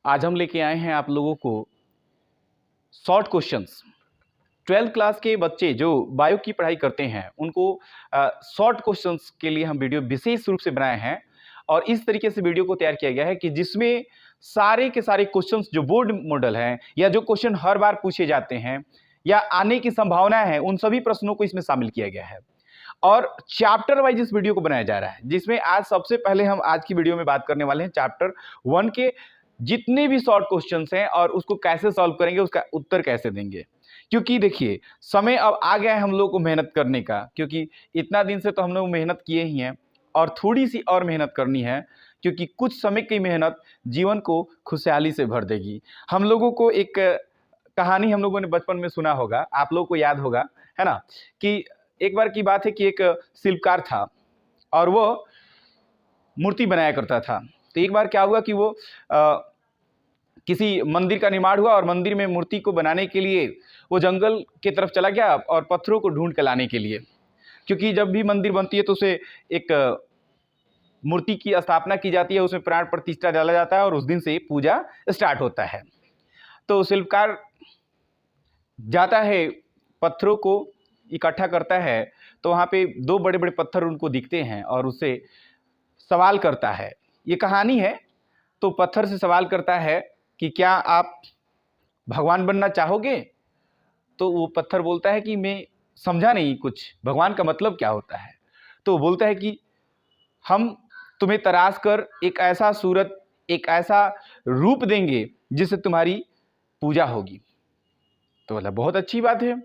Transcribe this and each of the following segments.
आज हम लेके आए हैं आप लोगों को शॉर्ट क्वेश्चंस। 12th क्लास के बच्चे जो बायो की पढ़ाई करते हैं उनको शॉर्ट क्वेश्चंस के लिए हम वीडियो विशेष रूप से बनाए हैं और इस तरीके से वीडियो को तैयार किया गया है कि जिसमें सारे के सारे क्वेश्चंस जो बोर्ड मॉडल हैं या जो क्वेश्चन हर बार पूछे जाते हैं या आने की संभावनाएं हैं उन सभी प्रश्नों को इसमें शामिल किया गया है और चैप्टर वाइज इस वीडियो को बनाया जा रहा है, जिसमें आज सबसे पहले हम आज की वीडियो में बात करने वाले हैं चैप्टर 1 के जितने भी शॉर्ट क्वेश्चंस हैं और उसको कैसे सॉल्व करेंगे, उसका उत्तर कैसे देंगे। क्योंकि देखिए समय अब आ गया है हम लोग को मेहनत करने का, क्योंकि इतना दिन से तो हम लोग मेहनत किए ही हैं और थोड़ी सी और मेहनत करनी है, क्योंकि कुछ समय की मेहनत जीवन को खुशहाली से भर देगी। हम लोगों को एक कहानी हम लोगों ने बचपन में सुना होगा, आप लोगों को याद होगा, है ना, कि एक बार की बात है कि एक शिल्पकार था और वो मूर्ति बनाया करता था। तो एक बार क्या हुआ कि वो किसी मंदिर का निर्माण हुआ और मंदिर में मूर्ति को बनाने के लिए वो जंगल की तरफ चला गया और पत्थरों को ढूंढ के लाने के लिए, क्योंकि जब भी मंदिर बनती है तो उसे एक मूर्ति की स्थापना की जाती है, उसमें प्राण प्रतिष्ठा डाला जाता है और उस दिन से पूजा स्टार्ट होता है। तो शिल्पकार जाता है, पत्थरों को इकट्ठा करता है, तो वहाँ पे दो बड़े बड़े पत्थर उनको दिखते हैं और उससे सवाल करता है। ये कहानी है। तो पत्थर से सवाल करता है कि क्या आप भगवान बनना चाहोगे? तो वो पत्थर बोलता है कि मैं समझा नहीं कुछ, भगवान का मतलब क्या होता है? तो वो बोलता है कि हम तुम्हें तराश कर एक ऐसा सूरत, एक ऐसा रूप देंगे जिससे तुम्हारी पूजा होगी। तो बोला बहुत अच्छी बात है,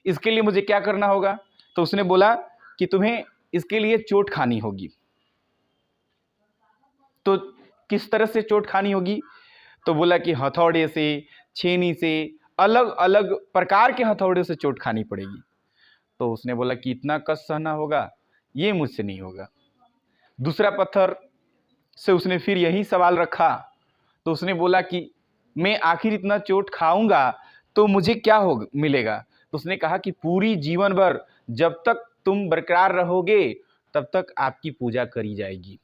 इसके लिए मुझे क्या करना होगा? तो उसने बोला कि तुम्हें इसके लिए चोट खानी होगी। तो किस तरह से चोट खानी होगी? तो बोला कि हथौड़े से, छेनी से, अलग अलग प्रकार के हथौड़े से चोट खानी पड़ेगी। तो उसने बोला कि इतना कष्ट सहना होगा, ये मुझसे नहीं होगा। दूसरा पत्थर से उसने फिर यही सवाल रखा। तो उसने बोला कि मैं आखिर इतना चोट खाऊंगा तो मुझे क्या हो मिलेगा? तो उसने कहा कि पूरी जीवन भर जब तक तुम बरकरार रहोगे तब तक आपकी पूजा करी जाएगी।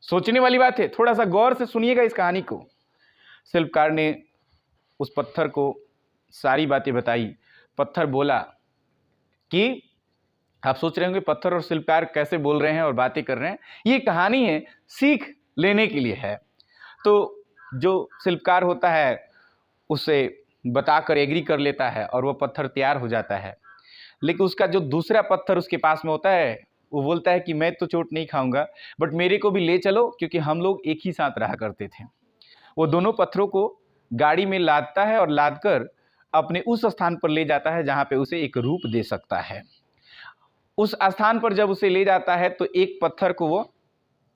सोचने वाली बात है, थोड़ा सा गौर से सुनिएगा इस कहानी को। शिल्पकार ने उस पत्थर को सारी बातें बताई। पत्थर बोला कि आप सोच रहे होंगे पत्थर और शिल्पकार कैसे बोल रहे हैं और बातें कर रहे हैं, ये कहानी है, सीख लेने के लिए है। तो जो शिल्पकार होता है उसे बताकर एग्री कर लेता है और वो पत्थर तैयार हो जाता है। लेकिन उसका जो दूसरा पत्थर उसके पास में होता है वो बोलता है कि मैं तो चोट नहीं खाऊंगा, बट मेरे को भी ले चलो, क्योंकि हम लोग एक ही साथ रहा करते थे। वो दोनों पत्थरों को गाड़ी में लादता है और लादकर अपने उस स्थान पर ले जाता है जहाँ पे उसे एक रूप दे सकता है। उस स्थान पर जब उसे ले जाता है तो एक पत्थर को वो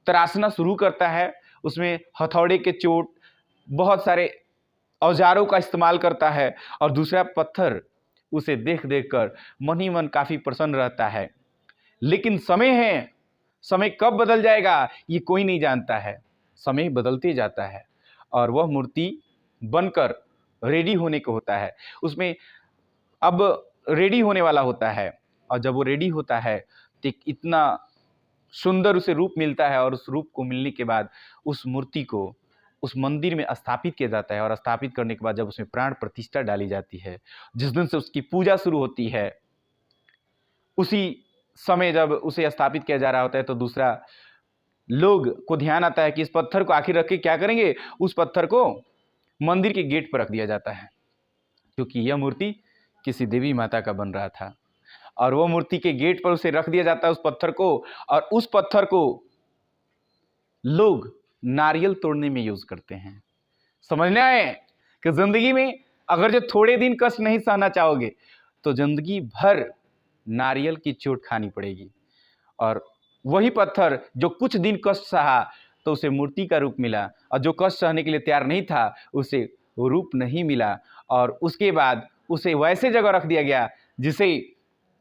तराशना शुरू करता है, उसमें हथौड़े के चोट, बहुत सारे औजारों का इस्तेमाल करता है और दूसरा पत्थर उसे देख देख कर मन ही मन काफ़ी प्रसन्न रहता है। लेकिन समय है, समय कब बदल जाएगा ये कोई नहीं जानता है। समय बदलते जाता है और वह मूर्ति बनकर रेडी होने को होता है, उसमें अब रेडी होने वाला होता है। और जब वो रेडी होता है तो एक इतना सुंदर उसे रूप मिलता है और उस रूप को मिलने के बाद उस मूर्ति को उस मंदिर में स्थापित किया जाता है और स्थापित करने के बाद जब उसमें प्राण प्रतिष्ठा डाली जाती है, जिस दिन से उसकी पूजा शुरू होती है, उसी समय जब उसे स्थापित किया जा रहा होता है तो दूसरा लोग को ध्यान आता है कि इस पत्थर को आखिर रख के क्या करेंगे। उस पत्थर को मंदिर के गेट पर रख दिया जाता है, क्योंकि यह मूर्ति किसी देवी माता का बन रहा था और वो मूर्ति के गेट पर उसे रख दिया जाता है उस पत्थर को। और उस पत्थर को लोग नारियल तोड़ने में यूज करते हैं। समझना है कि जिंदगी में अगर जो थोड़े दिन कष्ट नहीं सहना चाहोगे तो जिंदगी भर नारियल की चोट खानी पड़ेगी। और वही पत्थर जो कुछ दिन कष्ट सहा तो उसे मूर्ति का रूप मिला, और जो कष्ट सहने के लिए तैयार नहीं था उसे वो रूप नहीं मिला और उसके बाद उसे वैसे जगह रख दिया गया जिसे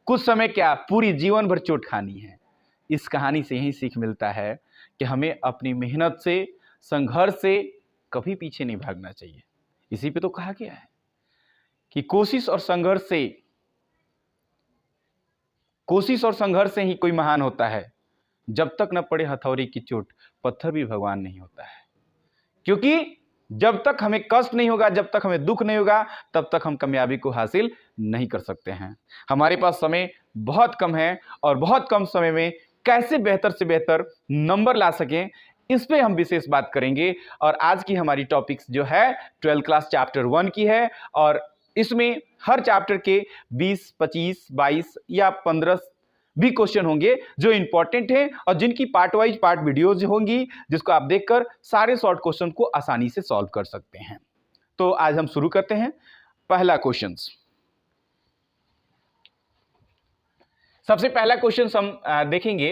कुछ समय क्या पूरी जीवन भर चोट खानी है। इस कहानी से यही सीख मिलता है कि हमें अपनी मेहनत से, संघर्ष से कभी पीछे नहीं भागना चाहिए। इसी पे तो कहा गया है कि कोशिश और संघर्ष से ही कोई महान होता है। जब तक न पड़े हथौड़े की चोट पत्थर भी भगवान नहीं होता है। क्योंकि जब तक हमें कष्ट नहीं होगा, जब तक हमें दुख नहीं होगा, तब तक हम कामयाबी को हासिल नहीं कर सकते हैं। हमारे पास समय बहुत कम है और बहुत कम समय में कैसे बेहतर से बेहतर नंबर ला सकें, इस पे हम विशेष बात करेंगे। और आज की हमारी टॉपिक्स जो है 12th क्लास चैप्टर 1 की है और इसमें हर चैप्टर के 20, 25, 22 या 15 भी क्वेश्चन होंगे जो इंपॉर्टेंट हैं और जिनकी पार्ट वाइज पार्ट वीडियोज होंगी, जिसको आप देखकर सारे शॉर्ट क्वेश्चन को आसानी से सॉल्व कर सकते हैं। तो आज हम शुरू करते हैं। पहला क्वेश्चन, सबसे पहला क्वेश्चन हम देखेंगे,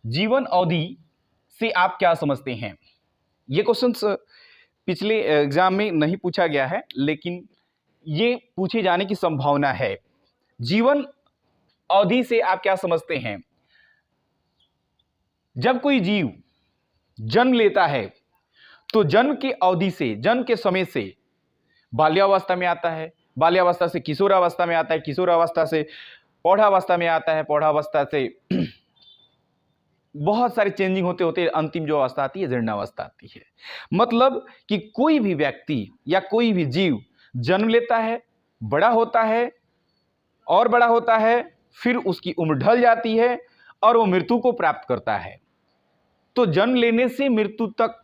जीवन अवधि से आप क्या समझते हैं। ये क्वेश्चन पिछले एग्जाम में नहीं पूछा गया है, लेकिन ये पूछे जाने की संभावना है। जीवन अवधि से आप क्या समझते हैं। जब कोई जीव जन्म लेता है तो जन्म की अवधि से, जन्म के समय से बाल्यावस्था में आता है, बाल्यावस्था से किशोरावस्था में आता है, किशोरावस्था से पौढ़ावस्था में आता है, पौढ़ावस्था से बहुत सारे चेंजिंग होते होते अंतिम जो अवस्था आती है जीर्णावस्था आती है। मतलब कि कोई भी व्यक्ति या कोई भी जीव जन्म लेता है, बड़ा होता है और बड़ा होता है, फिर उसकी उम्र ढल जाती है और वो मृत्यु को प्राप्त करता है। तो जन्म लेने से मृत्यु तक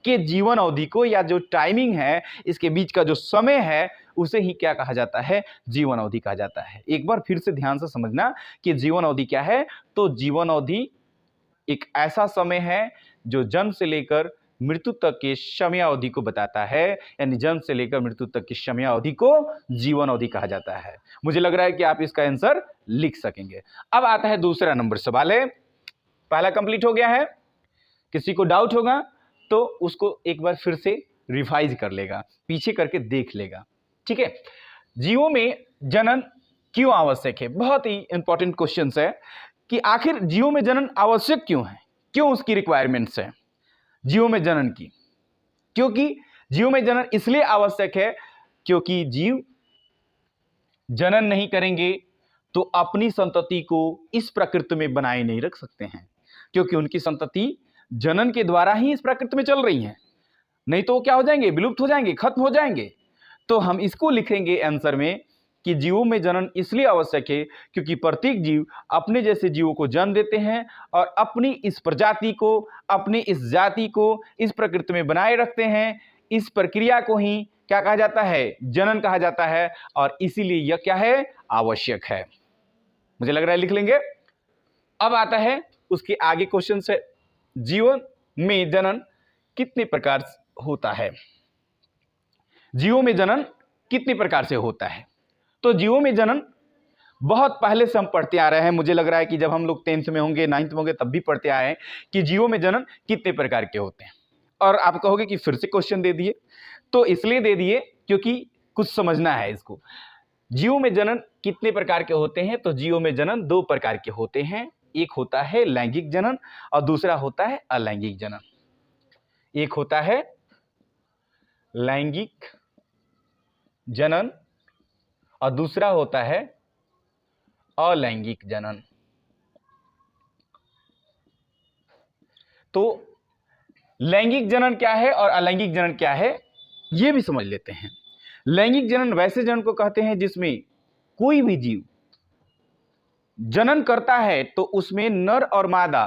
के जीवन अवधि को, या जो टाइमिंग है, इसके बीच का जो समय है, उसे ही क्या कहा जाता है, जीवन अवधि कहा जाता है। एक बार फिर से ध्यान से समझना कि जीवन अवधि क्या है। तो जीवन अवधि एक ऐसा समय है जो जन्म से लेकर मृत्यु तक के समयावधि को बताता है, यानी जन्म से लेकर मृत्यु तक की समयावधि को जीवन अवधि कहा जाता है। मुझे लग रहा है कि आप इसका आंसर लिख सकेंगे। अब आता है दूसरा नंबर सवाल है। पहला कंप्लीट हो गया है, किसी को डाउट होगा तो उसको एक बार फिर से रिवाइज कर लेगा, पीछे करके देख लेगा। ठीक है, जीवों में जनन क्यों आवश्यक है। बहुत ही इंपॉर्टेंट क्वेश्चन है कि आखिर जीवों में जनन आवश्यक क्यों है, क्यों उसकी रिक्वायरमेंट्स है जीवों में जनन की। क्योंकि जीवों में जनन इसलिए आवश्यक है क्योंकि जीव जनन नहीं करेंगे तो अपनी संतति को इस प्रकृति में बनाए नहीं रख सकते हैं, क्योंकि उनकी संतति जनन के द्वारा ही इस प्रकृति में चल रही है। नहीं तो क्या हो जाएंगे, विलुप्त हो जाएंगे, खत्म हो जाएंगे। तो हम इसको लिखेंगे आंसर में कि जीवों में जनन इसलिए आवश्यक है क्योंकि प्रत्येक जीव अपने जैसे जीवों को जन्म देते हैं और अपनी इस प्रजाति को, अपनी इस जाति को इस प्रकृति में बनाए रखते हैं। इस प्रक्रिया को ही क्या कहा जाता है, जनन कहा जाता है, और इसीलिए यह क्या है, आवश्यक है। मुझे लग रहा है लिख लेंगे। अब आता है उसके आगे क्वेश्चन से, जीवन में जनन कितने प्रकार होता है। जीवों में जनन कितने प्रकार से होता है। तो जीवों में जनन बहुत पहले से हम पढ़ते आ रहे हैं। मुझे लग रहा है कि जब हम लोग 10th में होंगे, 9th में होंगे, तब भी पढ़ते आए हैं कि जीवों में जनन कितने प्रकार के होते हैं। और आप कहोगे कि फिर से क्वेश्चन दे दिए, तो इसलिए दे दिए क्योंकि कुछ समझना है इसको। जीवों में जनन कितने प्रकार के होते हैं। तो जीवों में जनन 2 प्रकार के होते हैं। एक होता है लैंगिक जनन और दूसरा होता है अलैंगिक जनन। एक होता है लैंगिक जनन और दूसरा होता है अलैंगिक जनन। तो लैंगिक जनन क्या है और अलैंगिक जनन क्या है, यह भी समझ लेते हैं। लैंगिक जनन वैसे जनन को कहते हैं जिसमें कोई भी जीव जनन करता है तो उसमें नर और मादा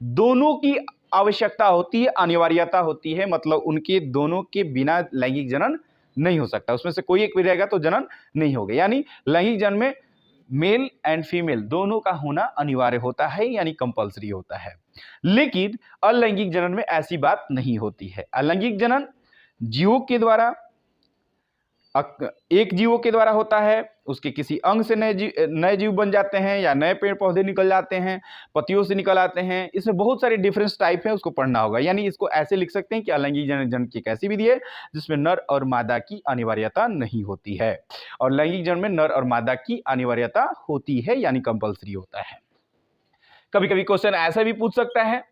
दोनों की आवश्यकता होती है, अनिवार्यता होती है। मतलब उनके दोनों के बिना लैंगिक जनन नहीं हो सकता। उसमें से कोई एक भी रहेगा तो जनन नहीं होगा। यानी लैंगिक जनन में मेल एंड फीमेल दोनों का होना अनिवार्य होता है, यानी कंपल्सरी होता है। लेकिन अलैंगिक जनन में ऐसी बात नहीं होती है। अलैंगिक जनन जीवों के द्वारा, एक जीवों के द्वारा होता है, उसके किसी अंग से नए जीव बन जाते हैं या नए पेड़ पौधे निकल जाते हैं, पत्तियों से निकल आते हैं। इसमें बहुत सारे डिफरेंस टाइप है, उसको पढ़ना होगा। यानी इसको ऐसे लिख सकते हैं कि अलैंगिक जनन की एक ऐसी विधि है जिसमें नर और मादा की अनिवार्यता नहीं होती है, और लैंगिक जनन में नर और मादा की अनिवार्यता होती है, यानी कंपल्सरी होता है। कभी कभी क्वेश्चन ऐसा भी पूछ सकता है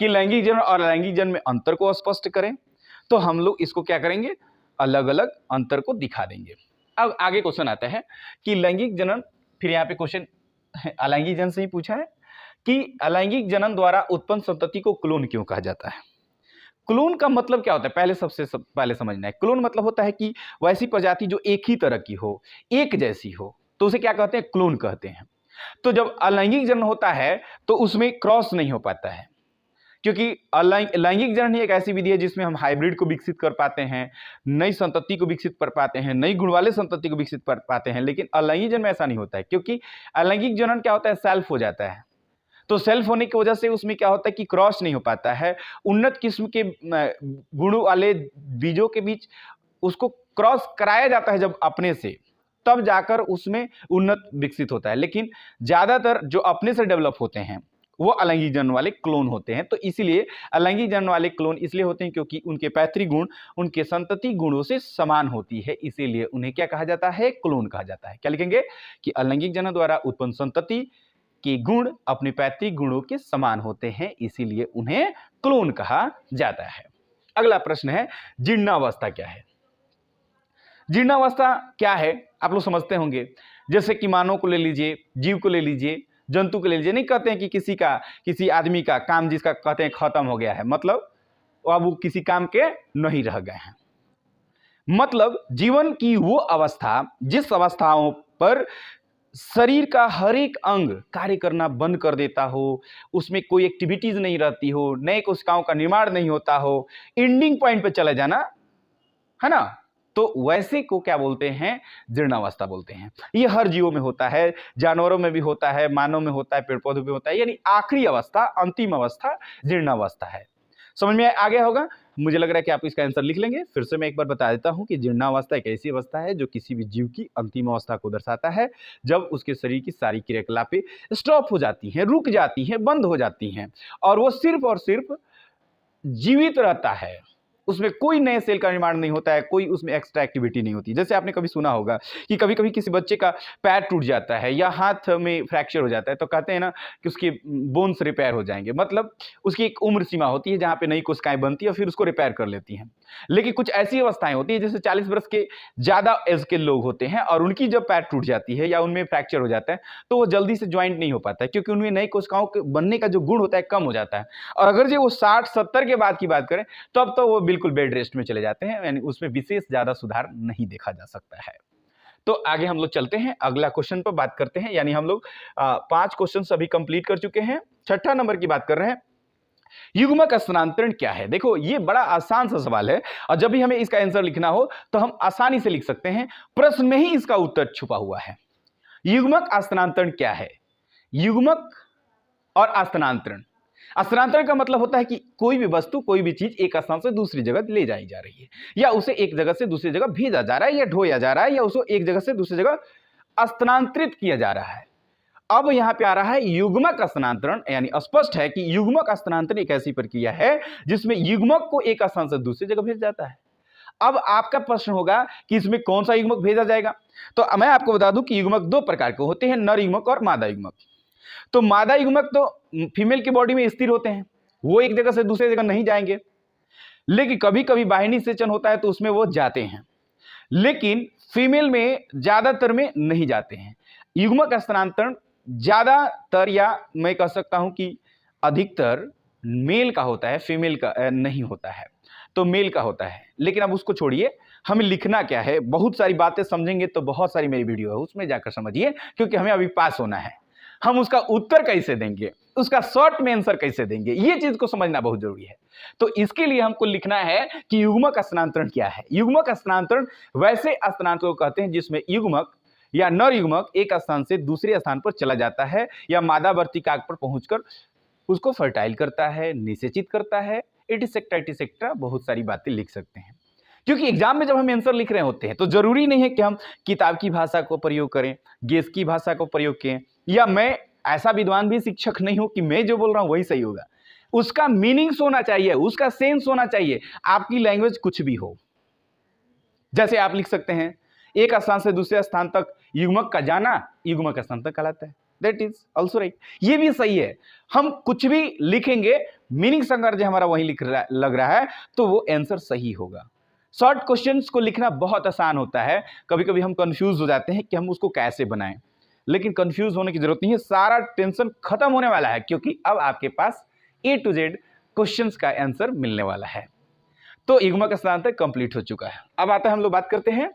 कि लैंगिक जनन और अलैंगिक जनन में अंतर को स्पष्ट करें, तो हम लोग इसको क्या करेंगे, अलग अलग अंतर को दिखा देंगे। अब आगे क्वेश्चन आता है कि लैंगिक जनन, फिर यहाँ पे क्वेश्चन अलैंगिक जनन से ही पूछा है कि अलैंगिक जनन द्वारा उत्पन्न संतति को क्लोन क्यों कहा जाता है। क्लोन का मतलब क्या होता है, पहले पहले समझना है। क्लोन मतलब होता है कि वैसी प्रजाति जो एक ही तरह की हो, एक जैसी हो, तो उसे क्या कहते हैं, क्लोन कहते हैं। तो जब अलैंगिक जनन होता है तो उसमें क्रॉस नहीं हो पाता है, क्योंकि लैंगिक जनन ही एक ऐसी विधि है जिसमें हम हाइब्रिड को विकसित कर पाते हैं, नई संतति को विकसित कर पाते हैं, नई गुण वाले संतति को विकसित कर पाते हैं। लेकिन अलैंगिक जनन में ऐसा नहीं होता है, क्योंकि अलैंगिक जनन क्या होता है, सेल्फ हो जाता है। तो सेल्फ होने की वजह से उसमें क्या होता है कि क्रॉस नहीं हो पाता है, उन्नत किस्म के गुण वाले बीजों के बीच उसको क्रॉस कराया जाता है जब अपने से, तब जाकर उसमें उन्नत विकसित होता है। लेकिन ज्यादातर जो अपने से डेवलप होते हैं वो अलैंगिक जनन वाले क्लोन होते हैं। तो इसीलिए अलैंगिक जनन वाले क्लोन इसलिए होते हैं क्योंकि उनके पैतृक गुण उनके संतति गुणों से समान होती है, इसीलिए उन्हें क्या कहा जाता है, क्लोन कहा जाता है। क्या लिखेंगे कि अलैंगिक जनन द्वारा उत्पन्न संतति के गुण अपने पैतृक गुणों के समान होते हैं, इसीलिए उन्हें क्लोन कहा जाता है। अगला प्रश्न है, जीर्णावस्था क्या है? जीर्णावस्था क्या है आप लोग समझते होंगे, जैसे कि मानव को ले लीजिए, जीव को ले लीजिए, जंतु को ले लीजिए। नहीं कहते हैं कि किसी आदमी का काम जिसका कहते हैं खत्म हो गया है, मतलब अब वो किसी काम के नहीं रह गए हैं। मतलब जीवन की वो अवस्था जिस अवस्थाओं पर शरीर का हर एक अंग कार्य करना बंद कर देता हो, उसमें कोई एक्टिविटीज नहीं रहती हो, नए कोशिकाओं का निर्माण नहीं होता हो, एंडिंग पॉइंट पे चले जाना, है ना, तो वैसे को क्या बोलते हैं, जीर्णावस्था बोलते हैं। ये हर जीवों में होता है, जानवरों में भी होता है, मानव में होता है, पेड़ पौधों में होता है, यानी आखिरी अवस्था, अंतिम अवस्था जीर्णावस्था है। समझ में आ गया होगा? मुझे लग रहा है कि आप इसका आंसर लिख लेंगे। फिर से मैं एक बार बता देता हूं कि जीर्णावस्था एक ऐसी अवस्था है जो किसी भी जीव की अंतिम अवस्था को दर्शाता है, जब उसके शरीर की सारी क्रियाकलापें स्टॉप हो जाती हैं, रुक जाती हैं, बंद हो जाती हैं, और वो सिर्फ और सिर्फ जीवित रहता है, उसमें कोई नए सेल का निर्माण नहीं होता है, कोई उसमें एक्स्ट्रा एक्टिविटी नहीं होती। जैसे आपने कभी सुना होगा कि कभी कभी किसी बच्चे का पैर टूट जाता है या हाथ में फ्रैक्चर हो जाता है, तो कहते हैं ना कि उसके बोन्स रिपेयर हो जाएंगे। मतलब उसकी एक उम्र सीमा होती है जहाँ पे नई कोशिकाएं बनती है और फिर उसको रिपेयर कर लेती हैं। लेकिन कुछ ऐसी अवस्थाएं होती हैं जैसे 40 वर्ष के ज़्यादा एज के लोग होते हैं और उनकी जब पैर टूट जाती है या उनमें फ्रैक्चर हो जाता है तो वो जल्दी से ज्वाइंट नहीं हो पाता है, क्योंकि उनमें नई कोशिकाओं के बनने का जो गुण होता है कम हो जाता है। और अगर जो वो 60-70 के बाद की बात करें तो अब तो वो बिल्कुल बेड रेस्ट में चले जाते हैं, यानी उसमें विशेष ज्यादा सुधार नहीं देखा जा सकता है। तो आगे हम लोग चलते हैं, अगला क्वेश्चन पर बात करते हैं। यानी हम लोग 5 क्वेश्चन अभी कंप्लीट कर चुके हैं, 6ठा नंबर की बात कर रहे हैं। युग्मक स्थानांतरण क्या है? देखो ये बड़ा आसान सा सवाल है और जब भी हमें इसका आंसर लिखना हो तो हम आसानी से लिख सकते हैं, प्रश्न में ही इसका उत्तर छुपा हुआ है। युग्मक स्थानांतरण क्या है? युग्मक और स्थानांतरण, स्थानांतरण का मतलब होता है कि कोई भी वस्तु, कोई भी चीज एक स्थान से दूसरी जगह ले जाई जा रही है, या उसे एक जगह से दूसरी जगह भेजा जा रहा है, या ढोया जा रहा है, या उसे एक जगह से दूसरी जगह स्थानांतरित किया जा रहा है। अब यहां पे आ रहा है युग्मक स्थानांतरण, यानी स्पष्ट है कि युग्मक स्थानांतरण एक ऐसी प्रक्रिया है जिसमें युग्मक को एक स्थान से दूसरी जगह भेजा जाता है। अब आपका प्रश्न होगा कि इसमें कौन सा युग्मक भेजा जाएगा? तो मैं आपको बता दूं कि युग्मक 2 प्रकार के होते हैं, नर युग्मक और मादा युग्मक। तो मादा युग्मक तो फीमेल की बॉडी में स्थिर होते हैं, वो एक जगह से दूसरी जगह नहीं जाएंगे, लेकिन कभी कभी वाहिनी सेचन होता है तो उसमें वो जाते हैं, लेकिन फीमेल में ज्यादातर में नहीं जाते हैं। युग्मक स्थानांतरण ज्यादातर, या मैं कह सकता हूं कि अधिकतर मेल का होता है, फीमेल का नहीं होता है, तो मेल का होता है। लेकिन अब उसको छोड़िए, हमें लिखना क्या है, बहुत सारी बातें समझेंगे तो बहुत सारी मेरी वीडियो है उसमें जाकर समझिए, क्योंकि हमें अभी पास होना है। हम उसका उत्तर कैसे देंगे, उसका शॉर्ट में आंसर कैसे देंगे, ये चीज को समझना बहुत जरूरी है। तो इसके लिए हमको लिखना है कि युग्मक स्थानांतरण क्या है। युग्मक स्थानांतरण वैसे स्थानांतरण को कहते हैं जिसमें युग्मक या नर युग्मक एक स्थान से दूसरे स्थान पर चला जाता है या मादावर्ती काक पर पहुंचकर उसको फर्टाइल करता है, निषेचित करता है, एटिसेक्ट्रा बहुत सारी बातें लिख सकते हैं। क्योंकि एग्जाम में जब हम आंसर लिख रहे होते हैं तो जरूरी नहीं है कि हम किताब की भाषा को प्रयोग करें, गेस की भाषा को प्रयोग करें, या मैं ऐसा विद्वान भी शिक्षक नहीं हूं कि मैं जो बोल रहा हूं वही सही होगा। उसका मीनिंग्स होना चाहिए, उसका सेंस होना चाहिए, आपकी लैंग्वेज कुछ भी हो। जैसे आप लिख सकते हैं, एक स्थान से दूसरे स्थान तक युग्मक का जाना युग्मक स्थानांतरण कहलाता है, दैट इज ऑल्सो राइट, ये भी सही है। हम कुछ भी लिखेंगे, मीनिंग संघर्ष हमारा वही लग रहा है तो वो आंसर सही होगा। शॉर्ट क्वेश्चंस को लिखना बहुत आसान होता है, कभी कभी हम कंफ्यूज हो जाते हैं कि हम उसको कैसे बनाएं, लेकिन कंफ्यूज होने की जरूरत नहीं है, सारा टेंशन खत्म होने वाला है, क्योंकि अब आपके पास A to Z क्वेश्चंस का आंसर मिलने वाला है। तो युग्मक स्थानांतर कंप्लीट हो चुका है। अब आता है, हम लोग बात करते हैं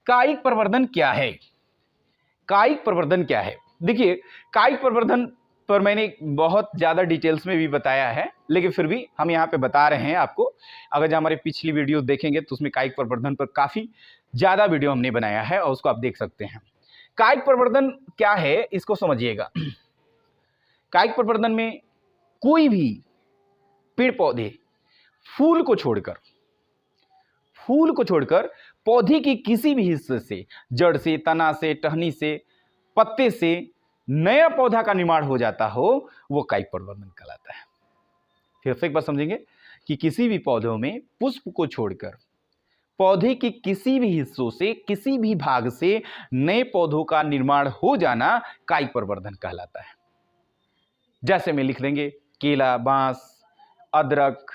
कायिक प्रवर्धन क्या है। कायिक प्रवर्धन क्या है? देखिए, कायिक प्रवर्धन पर मैंने बहुत ज़्यादा डिटेल्स में भी बताया है, लेकिन फिर भी हम यहाँ पे बता रहे हैं आपको। अगर जो हमारे पिछली वीडियो देखेंगे तो उसमें कायिक प्रवर्धन पर काफ़ी ज़्यादा वीडियो हमने बनाया है और उसको आप देख सकते हैं। कायिक प्रवर्धन क्या है इसको समझिएगा। कायिक प्रवर्धन में कोई भी पेड़ पौधे फूल को छोड़कर पौधे के किसी भी हिस्से से, जड़ से, तना से, टहनी से, पत्ते से नया पौधा का निर्माण हो जाता हो, वो कायिक प्रवर्धन कहलाता है। फिर से एक बार समझेंगे कि किसी भी पौधों में पुष्प को छोड़कर पौधे के किसी भी हिस्सों से, किसी भी भाग से नए पौधों का निर्माण हो जाना कायिक प्रवर्धन कहलाता है। जैसे में लिख देंगे केला, बांस, अदरक,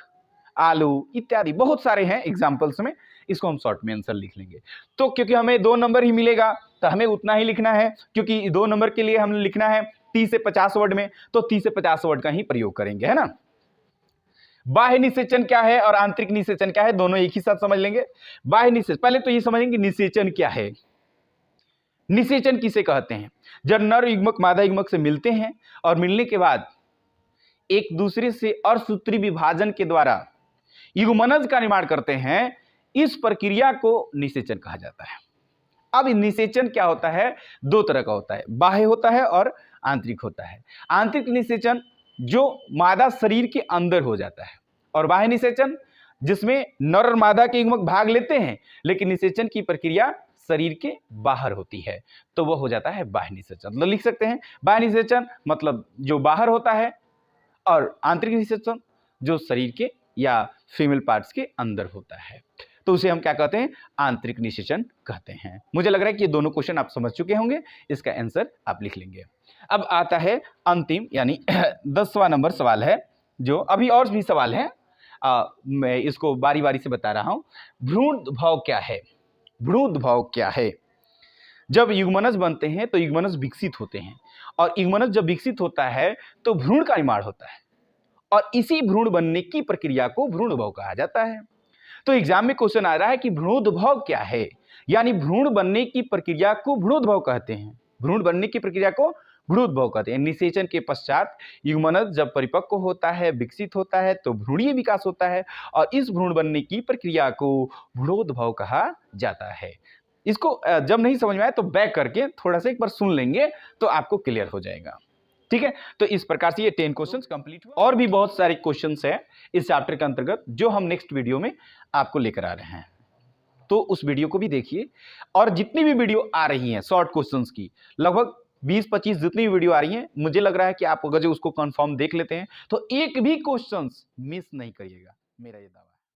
आलू इत्यादि बहुत सारे हैं एग्जाम्पल्स में, इसको हम शॉर्ट में आंसर लिख लेंगे। तो क्योंकि हमें 2 नंबर ही मिलेगा तो हमें उतना ही लिखना है, क्योंकि 2 नंबर के लिए हमें लिखना है 30 से 50 वर्ड में, तो 30 से 50 वर्ड का ही प्रयोग करेंगे, है ना। बाह्य निषेचन क्या है और आंतरिक निषेचन क्या है, दोनों एक ही साथ समझ लेंगे। बाह्य निषेचन, पहले तो ये समझेंगे निषेचन क्या है। निषेचन किसे कहते हैं? जब नर युग्मक मादा युग्मक से मिलते हैं और मिलने के बाद एक दूसरे से अर्धसूत्री विभाजन के द्वारा युग्मनज का निर्माण करते हैं, इस प्रक्रिया को निषेचन कहा जाता है। अब निषेचन क्या होता है? 2 तरह का होता है, बाह्य होता है और आंतरिक होता है। आंतरिक निषेचन जो मादा शरीर के अंदर हो जाता है, और बाह्य निषेचन जिसमें नर और मादा के युग्मक भाग लेते हैं लेकिन निषेचन की प्रक्रिया शरीर के बाहर होती है, तो वह हो जाता है बाह्य निषेचन। तो लिख सकते हैं बाह्य निषेचन मतलब जो बाहर होता है, और आंतरिक निषेचन जो शरीर के या फीमेल पार्ट्स के अंदर होता है, तो उसे हम क्या कहते हैं? आंतरिक निषेचन कहते हैं। मुझे लग रहा है कि ये दोनों क्वेश्चन आप समझ चुके होंगे, इसका आंसर आप लिख लेंगे। अब आता है अंतिम यानी 10वां नंबर सवाल है, जो अभी और भी सवाल है, मैं इसको बारी बारी से बता रहा हूं। भ्रूणद्भव क्या है? भ्रूणद्भव क्या है? जब युग्मनज बनते हैं तो युग्मनज विकसित होते हैं, और युग्मनज जब विकसित होता है तो भ्रूण का निर्माण होता है, और इसी भ्रूण बनने की प्रक्रिया को भ्रूणद्भव कहा जाता है। तो एग्जाम में क्वेश्चन आ रहा है कि भ्रूणद्भव क्या है, यानी भ्रूण बनने की प्रक्रिया को भ्रूणद्भव कहते हैं। भ्रूण बनने की प्रक्रिया को भ्रूणद्भव कहते हैं। निषेचन के पश्चात युग्मनज जब परिपक्व होता है, विकसित होता है, तो भ्रूणीय विकास होता है, और इस भ्रूण बनने की प्रक्रिया को भ्रूणोद्भव कहा जाता है। इसको जब नहीं समझ में आए तो बैक करके थोड़ा सा एक बार सुन लेंगे तो आपको क्लियर हो जाएगा, ठीक है। तो इस प्रकार से ये 10 क्वेश्चंस कंप्लीट हुआ। और भी बहुत सारे क्वेश्चंस हैं इस चैप्टर के अंतर्गत जो हम नेक्स्ट वीडियो में आपको लेकर आ रहे हैं, तो उस वीडियो को भी देखिए। और जितनी भी वीडियो आ रही हैं शॉर्ट क्वेश्चंस की, लगभग 20-25 जितनी भी वीडियो आ रही हैं, मुझे लग रहा है कि आप अगर जो उसको कंफर्म देख लेते हैं तो एक भी क्वेश्चंस मिस नहीं करिएगा, मेरा ये दावा।